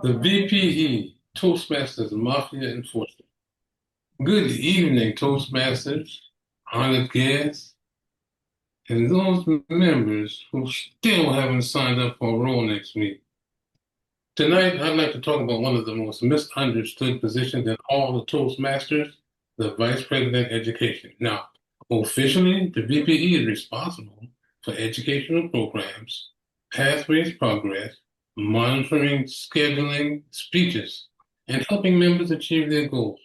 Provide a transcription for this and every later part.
The VPE, Toastmasters Mafia Enforcement. Good evening, Toastmasters, honored guests, and those members who still haven't signed up for a role next week. Tonight, I'd like to talk about one of the most misunderstood positions in all the Toastmasters, the Vice President Education. Now, officially, the VPE is responsible for educational programs, pathways progress, monitoring, scheduling, speeches, and helping members achieve their goals.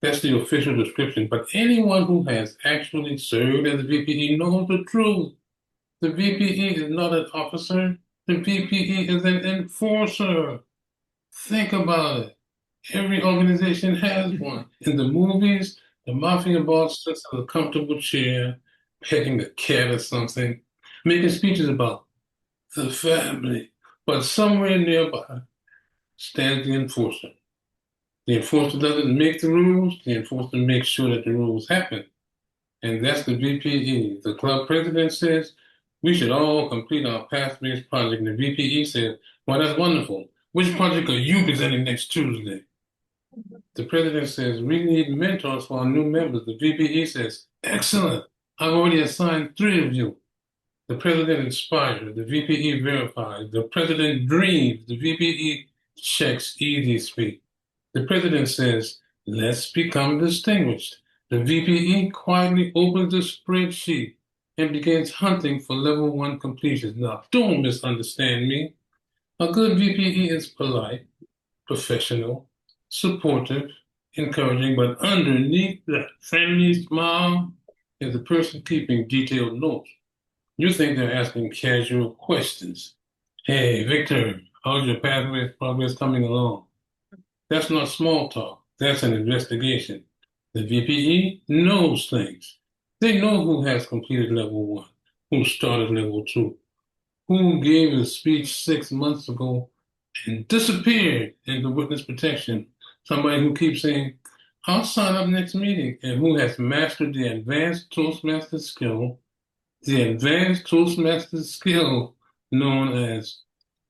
That's the official description, but anyone who has actually served as a VPE knows the truth. The VPE is not an officer. The VPE is an enforcer. Think about it. Every organization has one. In the movies, the mafia boss sits in a comfortable chair, petting a cat or something, making speeches about the family. But somewhere nearby stands the enforcer. The enforcer doesn't make the rules, the enforcer makes sure that the rules happen. And that's the VPE. The club president says we should all complete our pathways project. And the VPE says, well, that's wonderful. Which project are you presenting next Tuesday? The president says, we need mentors for our new members. The VPE says, excellent. I've already assigned 3 of you. The president inspires. The VPE verifies. The president dreams. The VPE checks easy speed. The president says, let's become distinguished. The VPE quietly opens the spreadsheet and begins hunting for level 1 completions. Now, don't misunderstand me. A good VPE is polite, professional, supportive, encouraging, but underneath that friendly smile is the person keeping detailed notes. You think they're asking casual questions. Hey, Victor, how's your pathway progress coming along? That's not small talk. That's an investigation. The VPE knows things. They know who has completed level 1, who started level 2, who gave a speech 6 months ago and disappeared into witness protection. Somebody who keeps saying, I'll sign up next meeting, and who has mastered the advanced Toastmaster skill, known as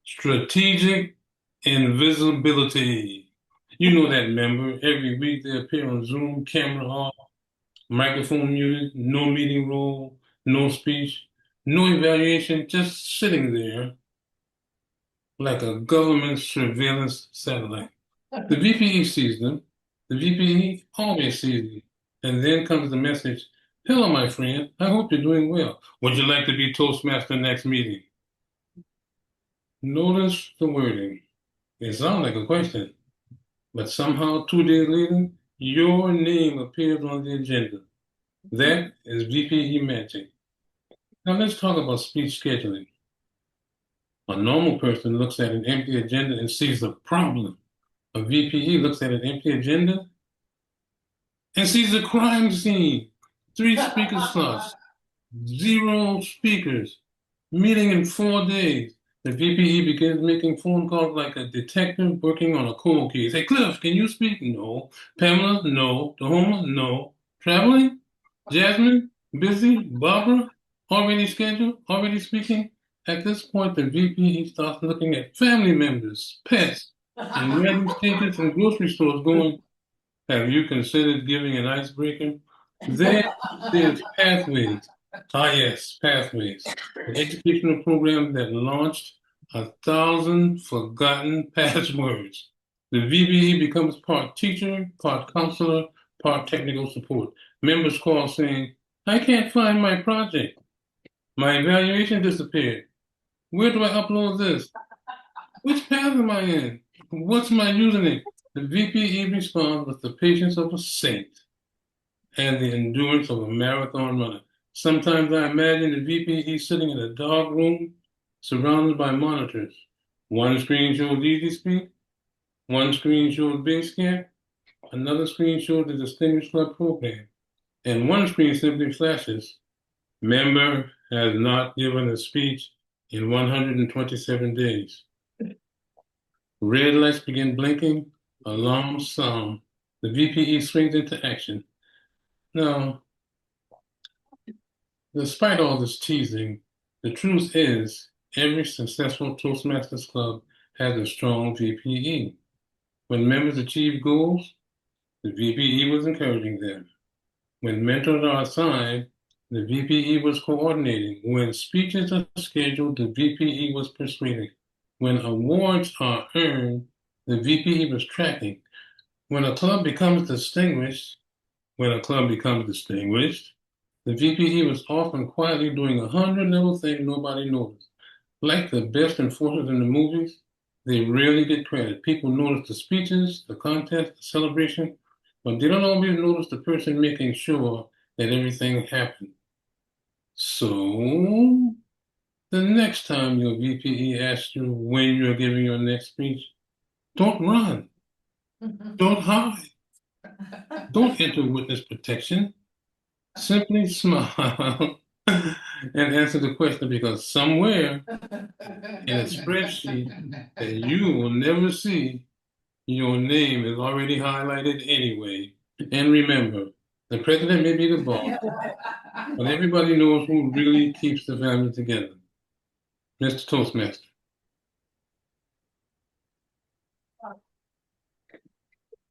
strategic invisibility. You know that member. Every week they appear on Zoom, camera off, microphone muted, no meeting role, no speech, no evaluation, just sitting there like a government surveillance satellite. The VPE sees them. The VPE always sees them. And then comes the message, hello, my friend. I hope you're doing well. Would you like to be Toastmaster next meeting? Notice the wording. It sounds like a question, but somehow 2 days later, your name appears on the agenda. That is VPE magic. Now let's talk about speech scheduling. A normal person looks at an empty agenda and sees the problem. A VPE looks at an empty agenda and sees a crime scene. 3 speaker slots, 0 speakers, meeting in 4 days. The VPE begins making phone calls like a detective working on a cold case. Hey, Cliff, can you speak? No. Pamela? No. Tahoma? No. Traveling? Jasmine? Busy? Barbara? Already scheduled? Already speaking? At this point, the VPE starts looking at family members, pets, and random stages in grocery stores going, have you considered giving an icebreaker? Then there's Pathways. Ah, yes, Pathways, an educational program that launched 1,000 forgotten passwords. The VBE becomes part teacher, part counselor, part technical support. Members call saying, I can't find my project. My evaluation disappeared. Where do I upload this? Which path am I in? What's my username? The VPE responds with the patience of a saint and the endurance of a marathon runner. Sometimes I imagine the VPE sitting in a dark room surrounded by monitors. One screen shows Easy Speak, one screen shows Basecamp, another screen shows the Distinguished Club program, and one screen simply flashes, member has not given a speech in 127 days. Red lights begin blinking, alarms sound. The VPE swings into action. Now, despite all this teasing, the truth is every successful Toastmasters club has a strong VPE. When members achieve goals, the VPE was encouraging them. When mentors are assigned, the VPE was coordinating. When speeches are scheduled, the VPE was persuading. When awards are earned, the VPE was tracking. When a club becomes distinguished, when a club becomes distinguished, the VPE was often quietly doing 100 little things nobody noticed. Like the best enforcers in the movies, they rarely get credit. People notice the speeches, the contest, the celebration, but they don't always notice the person making sure that everything happened. So, the next time your VPE asks you when you're giving your next speech, don't run, don't hide, don't enter witness protection. Simply smile and answer the question because somewhere in a spreadsheet that you will never see, your name is already highlighted anyway. And remember, the president may be the boss, but everybody knows who really keeps the family together. Mr. Toastmaster.